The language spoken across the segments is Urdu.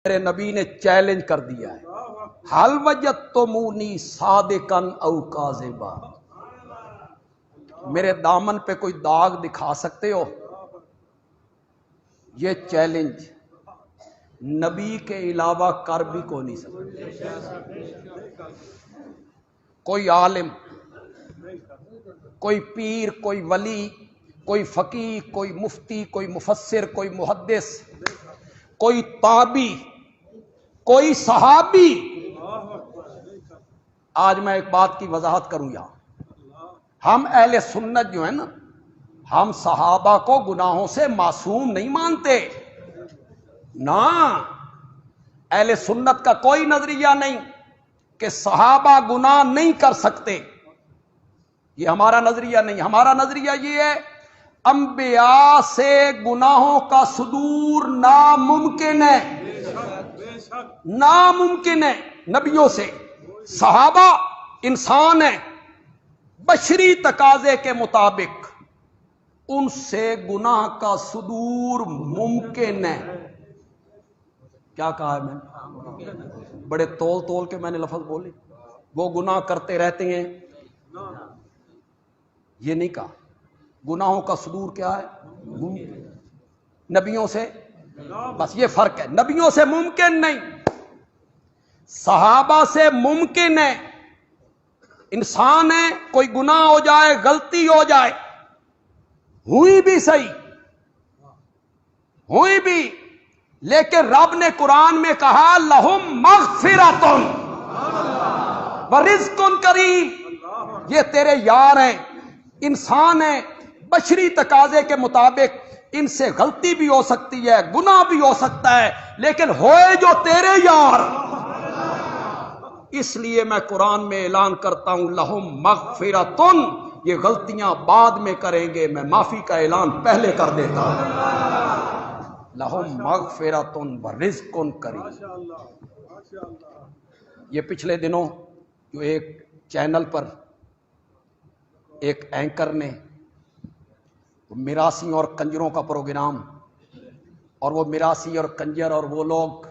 میرے نبی نے چیلنج کر دیا ہے، حل وجدتمونی صادقا او کاذبا، میرے دامن پہ کوئی داغ دکھا سکتے ہو؟ یہ چیلنج نبی کے علاوہ کر بھی کو نہیں سکتا۔ کوئی عالم، کوئی پیر، کوئی ولی، کوئی فقیہ، کوئی مفتی، کوئی مفسر، کوئی محدث، کوئی تابعی، کوئی صحابی۔ آج میں ایک بات کی وضاحت کروں یہاں، ہم اہل سنت جو ہیں نا، ہم صحابہ کو گناہوں سے معصوم نہیں مانتے نا۔ اہل سنت کا کوئی نظریہ نہیں کہ صحابہ گناہ نہیں کر سکتے، یہ ہمارا نظریہ نہیں۔ ہمارا نظریہ یہ ہے انبیاء سے گناہوں کا صدور ناممکن ہے، ناممکن ہے نبیوں سے۔ صحابہ انسان ہیں، بشری تقاضے کے مطابق ان سے گناہ کا صدور ممکن ہے۔ کیا کہا ہے میں نے؟ بڑے تول تول کے میں نے لفظ بولے۔ وہ گناہ کرتے رہتے ہیں، یہ نہیں کہا۔ گناہوں کا صدور کیا ہے؟ ممکن۔ نبیوں سے بس یہ فرق ہے، نبیوں سے ممکن نہیں، صحابہ سے ممکن ہے۔ انسان ہے، کوئی گناہ ہو جائے، غلطی ہو جائے، ہوئی بھی صحیح، ہوئی بھی، لیکن رب نے قرآن میں کہا لہم مغفرۃ ورزق کریم، یہ تیرے یار ہیں، انسان ہیں، بشری تقاضے کے مطابق ان سے غلطی بھی ہو سکتی ہے، گناہ بھی ہو سکتا ہے، لیکن ہوئے جو تیرے یار، اس لیے میں قرآن میں اعلان کرتا ہوں لہم مغفرۃ، یہ غلطیاں بعد میں کریں گے، میں معافی کا اعلان پہلے کر دیتا ہوں۔ لہم مغفرۃ ورزق کریم۔ یہ پچھلے دنوں جو ایک چینل پر ایک اینکر نے میراثی اور کنجروں کا پروگرام، اور وہ میراثی اور کنجر اور وہ لوگ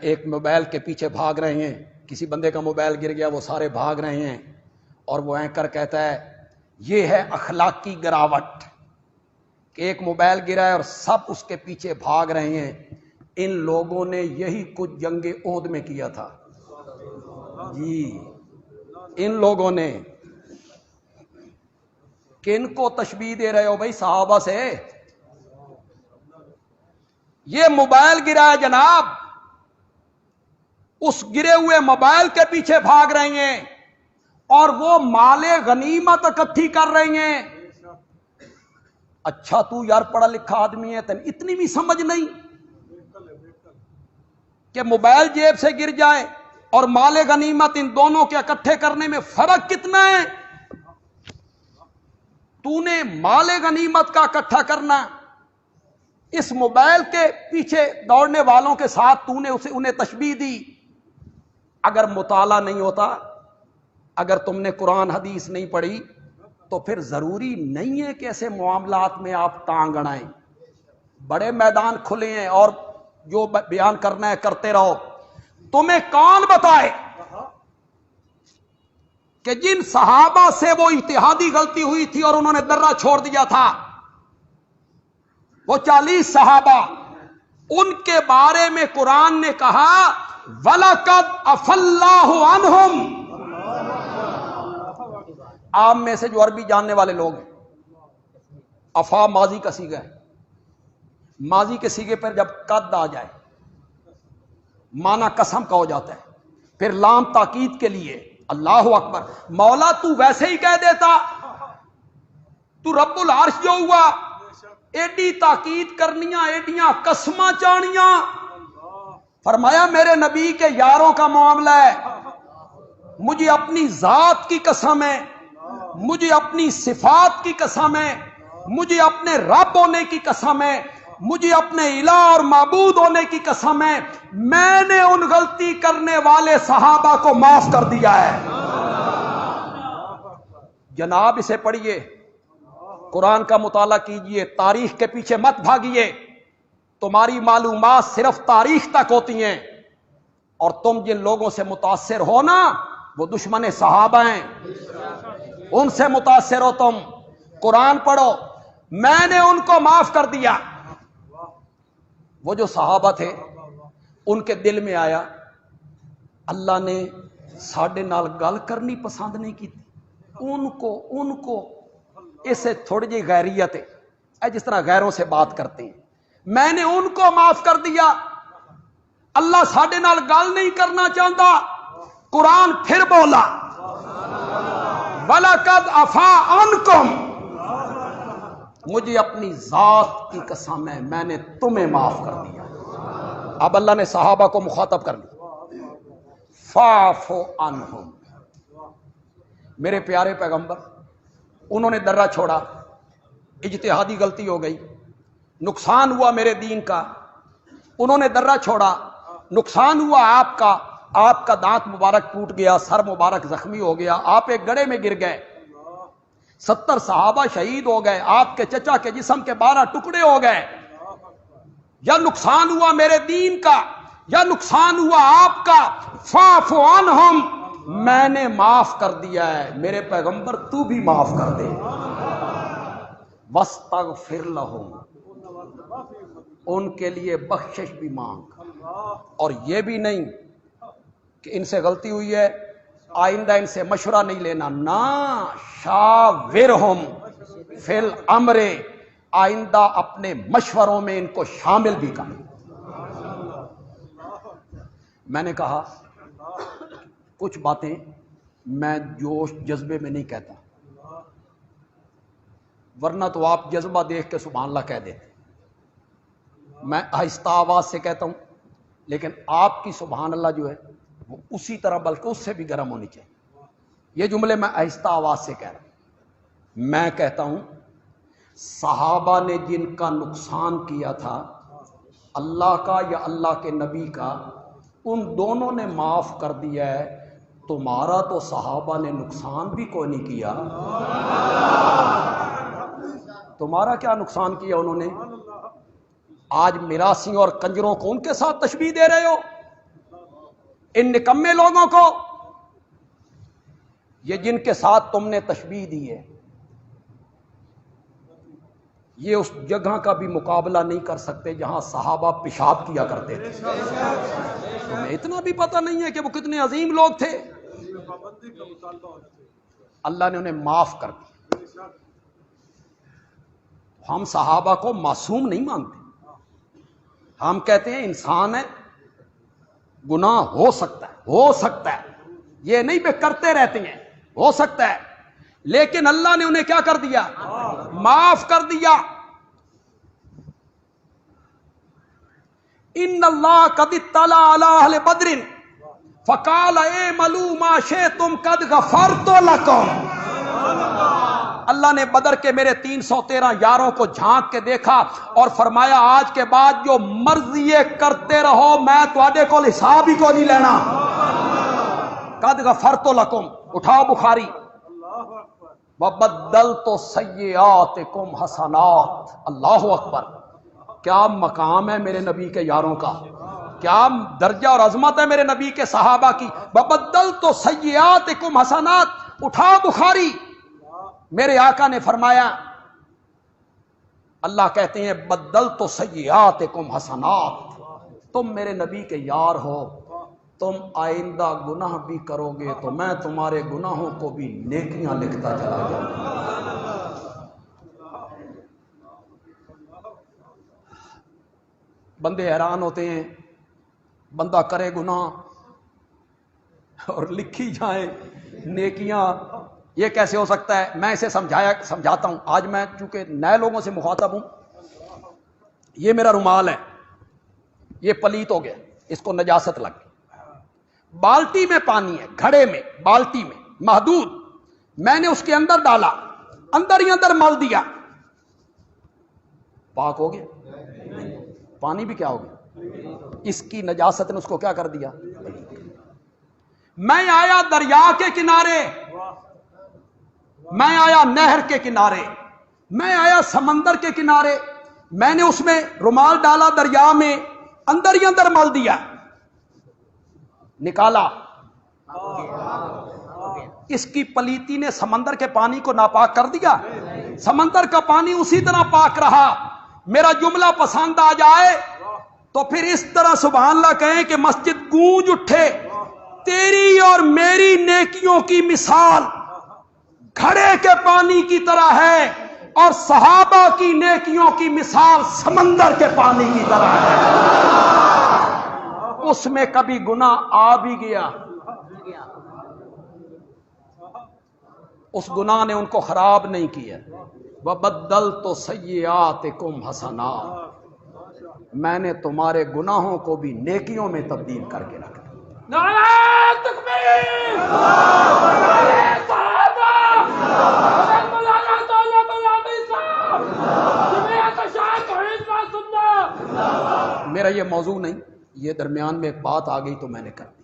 ایک موبائل کے پیچھے بھاگ رہے ہیں، کسی بندے کا موبائل گر گیا، وہ سارے بھاگ رہے ہیں، اور وہ اینکر کہتا ہے یہ ہے اخلاقی گراوٹ کہ ایک موبائل گرا ہے اور سب اس کے پیچھے بھاگ رہے ہیں۔ ان لوگوں نے یہی کچھ جنگ احد میں کیا تھا جی، ان لوگوں نے۔ کن کو تشبیہ دے رہے ہو بھائی؟ صحابہ سے۔ یہ موبائل گرا ہے جناب، اس گرے ہوئے موبائل کے پیچھے بھاگ رہے ہیں اور وہ مال غنیمت اکٹھی کر رہے ہیں۔ اچھا تو یار پڑھا لکھا آدمی ہے، تن اتنی بھی سمجھ نہیں کہ موبائل جیب سے گر جائے اور مال غنیمت، ان دونوں کے اکٹھے کرنے میں فرق کتنا ہے؟ تو نے مال غنیمت کا اکٹھا کرنا، اس موبائل کے پیچھے دوڑنے والوں کے ساتھ تو نے انہیں تشبیہ دی۔ اگر مطالعہ نہیں ہوتا، اگر تم نے قرآن حدیث نہیں پڑھی، تو پھر ضروری نہیں ہے کہ ایسے معاملات میں آپ ٹانگ اڑائیں۔ بڑے میدان کھلے ہیں اور جو بیان کرنا ہے کرتے رہو۔ تمہیں کون بتائے کہ جن صحابہ سے وہ اجتہادی غلطی ہوئی تھی اور انہوں نے درہ چھوڑ دیا تھا، وہ 40 صحابہ، ان کے بارے میں قرآن نے کہا وَلَقَدْ عَفَا اللَّهُ عَنْهُمْ۔ عام میں سے جو عربی جاننے والے لوگ ہیں، عفا ماضی کا صیغہ ہے، ماضی کے صیغے پر جب قد آ جائے معنی قسم کا ہو جاتا ہے، پھر لام تاکید کے لیے، اللہ اکبر۔ مولا تو ویسے ہی کہہ دیتا، تو رب العرش جو ہوا، ایڈی تاکید کرنیاں، ایڈیاں قسماں چانیاں۔ فرمایا میرے نبی کے یاروں کا معاملہ ہے، مجھے اپنی ذات کی قسم ہے، مجھے اپنی صفات کی قسم ہے، مجھے اپنے رب ہونے کی قسم ہے، مجھے اپنے الہ اور معبود ہونے کی قسم ہے، میں نے ان غلطی کرنے والے صحابہ کو معاف کر دیا ہے۔ جناب اسے پڑھیے، قرآن کا مطالعہ کیجئے، تاریخ کے پیچھے مت بھاگیے، تمہاری معلومات صرف تاریخ تک ہوتی ہیں، اور تم جن لوگوں سے متاثر ہو نا وہ دشمن صحابہ ہیں، ان سے متاثر ہو تم۔ قرآن پڑھو، میں نے ان کو معاف کر دیا۔ وہ جو صحابہ تھے ان کے دل میں آیا اللہ نے ساڈے نال گل کرنی پسند نہیں کی، ان کو اسے تھوڑی جی غیریت ہے، جس طرح غیروں سے بات کرتے ہیں، میں نے ان کو معاف کر دیا، اللہ ساڈے نال گل نہیں کرنا چاہتا۔ قرآن پھر بولا وَلَقَدْ عَفَا عَنْكُمْ، مجھے اپنی ذات کی قسم ہے میں نے تمہیں معاف کر دیا۔ اب اللہ نے صحابہ کو مخاطب کر لیا، فَاعْفُ عَنْهُمْ، میرے پیارے پیغمبر انہوں نے درہ چھوڑا، اجتہادی غلطی ہو گئی، نقصان ہوا میرے دین کا، انہوں نے درہ چھوڑا، نقصان ہوا آپ کا دانت مبارک ٹوٹ گیا، سر مبارک زخمی ہو گیا، آپ ایک گڑھے میں گر گئے، 70 صحابہ شہید ہو گئے، آپ کے چچا کے جسم کے 12 ٹکڑے ہو گئے، یا نقصان ہوا میرے دین کا یا نقصان ہوا آپ کا، فاعف عنہم، میں نے معاف کر دیا ہے، میرے پیغمبر تو بھی معاف کر دے، واستغفر لہم، ان کے لیے بخشش بھی مانگ، اور یہ بھی نہیں کہ ان سے غلطی ہوئی ہے آئندہ ان سے مشورہ نہیں لینا، نا، شاورہم فی الامر، آئندہ اپنے مشوروں میں ان کو شامل بھی کرنا۔ میں نے کہا کچھ باتیں میں جوش جذبے میں نہیں کہتا، ورنہ تو آپ جذبہ دیکھ کے سبحان اللہ کہہ دیتے، میں آہستہ آواز سے کہتا ہوں، لیکن آپ کی سبحان اللہ جو ہے وہ اسی طرح بلکہ اس سے بھی گرم ہونی چاہیے۔ یہ جملے میں آہستہ آواز سے کہہ رہا ہوں، میں کہتا ہوں صحابہ نے جن کا نقصان کیا تھا اللہ کا یا اللہ کے نبی کا، ان دونوں نے معاف کر دیا ہے، تمہارا تو صحابہ نے نقصان بھی کوئی نہیں کیا، تمہارا کیا نقصان کیا انہوں نے؟ آج میراثیوں اور کنجروں کو ان کے ساتھ تشبیہ دے رہے ہو، ان نکمے لوگوں کو، یہ جن کے ساتھ تم نے تشبیہ دی ہے یہ اس جگہ کا بھی مقابلہ نہیں کر سکتے جہاں صحابہ پیشاب کیا کرتے تھے۔ تمہیں اتنا بھی پتہ نہیں ہے کہ وہ کتنے عظیم لوگ تھے؟ اللہ نے انہیں معاف کر دیا۔ ہم صحابہ کو معصوم نہیں مانتے، ہم کہتے ہیں انسان ہے، گناہ ہو سکتا ہے، یہ نہیں بے کرتے رہتے ہیں، ہو سکتا ہے، لیکن اللہ نے انہیں کیا کر دیا؟ معاف کر دیا۔ ان اللہ قد اطلع علی اہل بدر فقال اعملوا ما شئتم قد غفرت لکم، اللہ نے بدر کے میرے 313 یاروں کو جھانک کے دیکھا اور فرمایا آج کے بعد جو مرضی کرتے رہو، میں تواڈے کو حساب ہی کو نہیں لینا، قد غفرت لکم۔ اٹھاؤ بخاری، وَبَدَّلْتُ سَيِّئَاتِكُمْ حَسَنَاتٍ، اللہ اکبر، کیا مقام ہے میرے نبی کے یاروں کا، کیا درجہ اور عظمت ہے میرے نبی کے صحابہ کی۔ وَبَدَّلْتُ سَيِّئَاتِكُمْ حَسَنَاتٍ، اٹھاؤ بخاری، میرے آقا نے فرمایا، اللہ کہتے ہیں بدلت سیئاتکم حسنات، تم میرے نبی کے یار ہو، تم آئندہ گناہ بھی کرو گے تو میں تمہارے گناہوں کو بھی نیکیاں لکھتا چلا جاؤں گا۔ بندے حیران ہوتے ہیں، بندہ کرے گناہ اور لکھی جائیں نیکیاں، یہ کیسے ہو سکتا ہے؟ میں اسے سمجھاتا ہوں۔ آج میں چونکہ نئے لوگوں سے مخاطب ہوں، یہ میرا رومال ہے، یہ پلیت ہو گیا، اس کو نجاست لگ گئی، بالٹی میں پانی ہے، گھڑے میں، بالٹی میں محدود، میں نے اس کے اندر ڈالا، اندر ہی اندر مل دیا، پاک ہو گیا؟ پانی بھی کیا ہو گیا؟ اس کی نجاست نے اس کو کیا کر دیا؟ میں آیا دریا کے کنارے، میں آیا نہر کے کنارے، میں آیا سمندر کے کنارے، میں نے اس میں رومال ڈالا دریا میں، اندر ہی اندر مل دیا، نکالا، اس کی پلیتی نے سمندر کے پانی کو ناپاک کر دیا؟ سمندر کا پانی اسی طرح پاک رہا۔ میرا جملہ پسند آ جائے تو پھر اس طرح سبحان اللہ کہیں کہ مسجد گونج اٹھے۔ تیری اور میری نیکیوں کی مثال گھڑے کے پانی کی طرح ہے، اور صحابہ کی نیکیوں کی مثال سمندر کے پانی کی طرح ہے۔ اس میں کبھی گناہ آ بھی گیا، اس گناہ نے ان کو خراب نہیں کیا۔ وَبَدَّلْتُ سَيِّئَاتِكُمْ حَسَنَاتٍ، میں نے تمہارے گناہوں کو بھی نیکیوں میں تبدیل کر کے رکھا۔ نعرہ تکبیر، نعرہ صحابہ، مولانا تعالیٰ بلادی صاحب، جمعیت شاہ توحید و سنت۔ میرا یہ موضوع نہیں، یہ درمیان میں ایک بات آ گئی تو میں نے کر دی۔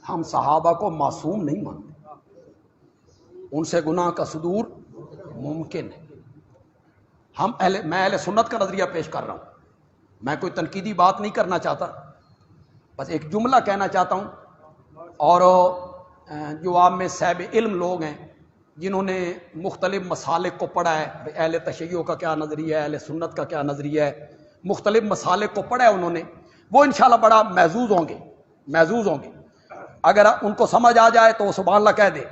ہم صحابہ کو معصوم نہیں مانتے، ان سے گناہ کا صدور ممکن ہے۔ میں اہل سنت کا نظریہ پیش کر رہا ہوں، میں کوئی تنقیدی بات نہیں کرنا چاہتا، بس ایک جملہ کہنا چاہتا ہوں۔ اور جو آپ میں صاحب علم لوگ ہیں جنہوں نے مختلف مسالک کو پڑھا ہے، اہل تشیع کا کیا نظریہ ہے، اہل سنت کا کیا نظریہ ہے، مختلف مسالک کو پڑھا ہے انہوں نے، وہ انشاءاللہ بڑا محظوظ ہوں گے۔ اگر ان کو سمجھ آ جائے تو وہ سبحان اللہ کہہ دے۔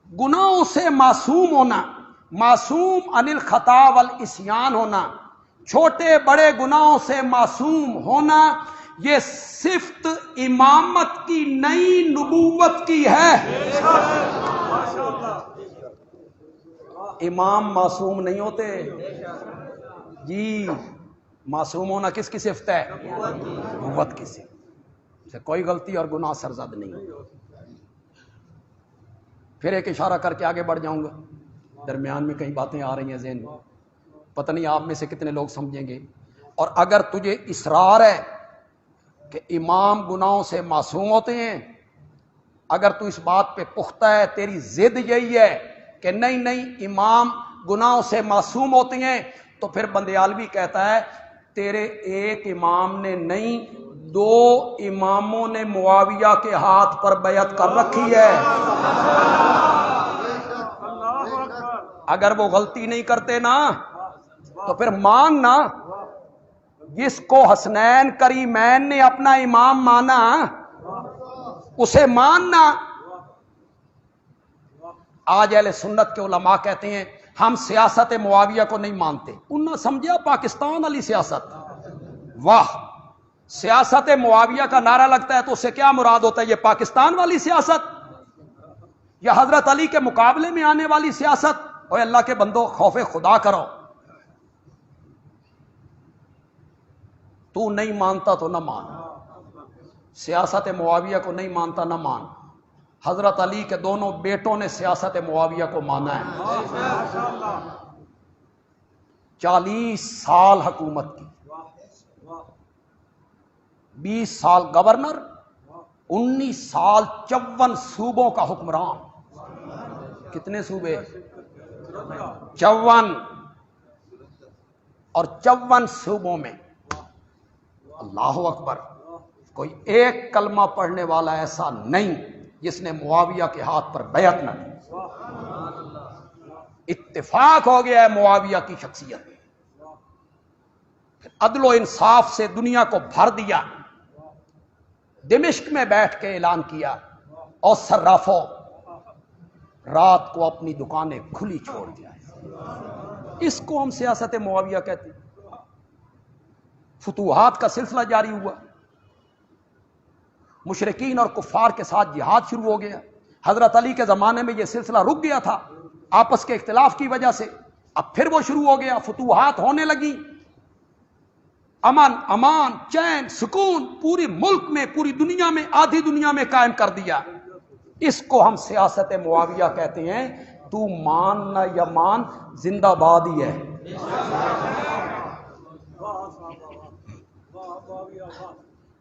گناہوں سے معصوم ہونا، معصوم عن الخطا والعصیان ہونا، چھوٹے بڑے گناہوں سے معصوم ہونا، یہ صفت امامت کی نئی نبوت کی ہے۔ امام معصوم نہیں ہوتے جی، معصوم ہونا کس کی صفت ہے؟ نبوت کی صفت سے کوئی غلطی اور گناہ سرزد نہیں۔ پھر ایک اشارہ کر کے آگے بڑھ جاؤں گا، درمیان میں کئی باتیں آ رہی ہیں ذہن میں، پتہ نہیں آپ میں سے کتنے لوگ سمجھیں گے۔ اور اگر تجھے اصرار ہے کہ امام گناہوں سے معصوم ہوتے ہیں، اگر تو اس بات پہ پختہ ہے، تیری ضد یہی ہے کہ نہیں امام گناہوں سے معصوم ہوتے ہیں، تو پھر بندیالوی کہتا ہے تیرے ایک امام نے نہیں، 2 اماموں نے معاویہ کے ہاتھ پر بیعت کر رکھی ہے۔ اگر وہ غلطی نہیں کرتے نا تو پھر ماننا، جس کو حسنین کریمین نے اپنا امام مانا اسے ماننا۔ آج اہل سنت کے علماء کہتے ہیں ہم سیاست معاویہ کو نہیں مانتے۔ انہوں نے سمجھا پاکستان والی سیاست، واہ، سیاست معاویہ کا نعرہ لگتا ہے تو اس سے کیا مراد ہوتا ہے؟ یہ پاکستان والی سیاست یا حضرت علی کے مقابلے میں آنے والی سیاست؟ اوے اللہ کے بندو، خوف خدا کرو۔ تو نہیں مانتا تو نہ مان، سیاست معاویہ کو نہیں مانتا نہ مان۔ حضرت علی کے دونوں بیٹوں نے سیاست معاویہ کو مانا ہے۔ 40 سال حکومت کی، 20 سال گورنر، 19 سال 54 صوبوں کا حکمران۔ کتنے صوبے؟ 54، اور 54 صوبوں میں اللہ اکبر، کوئی ایک کلمہ پڑھنے والا ایسا نہیں جس نے معاویہ کے ہاتھ پر بیعت نہ کی۔ اتفاق ہو گیا ہے معاویہ کی شخصیت، عدل و انصاف سے دنیا کو بھر دیا۔ دمشق میں بیٹھ کے اعلان کیا، اور صرافوں، رات کو اپنی دکانیں کھلی چھوڑ دیا۔ اس کو ہم سیاست معاویہ کہتے ہیں۔ فتوحات کا سلسلہ جاری ہوا، مشرکین اور کفار کے ساتھ جہاد شروع ہو گیا۔ حضرت علی کے زمانے میں یہ سلسلہ رک گیا تھا آپس کے اختلاف کی وجہ سے، اب پھر وہ شروع ہو گیا، فتوحات ہونے لگی، امن، امان، چین، سکون پوری ملک میں، پوری دنیا میں، آدھی دنیا میں قائم کر دیا۔ اس کو ہم سیاست معاویہ کہتے ہیں۔ تو مان نہ یا مان، زندہ باد ہی ہے۔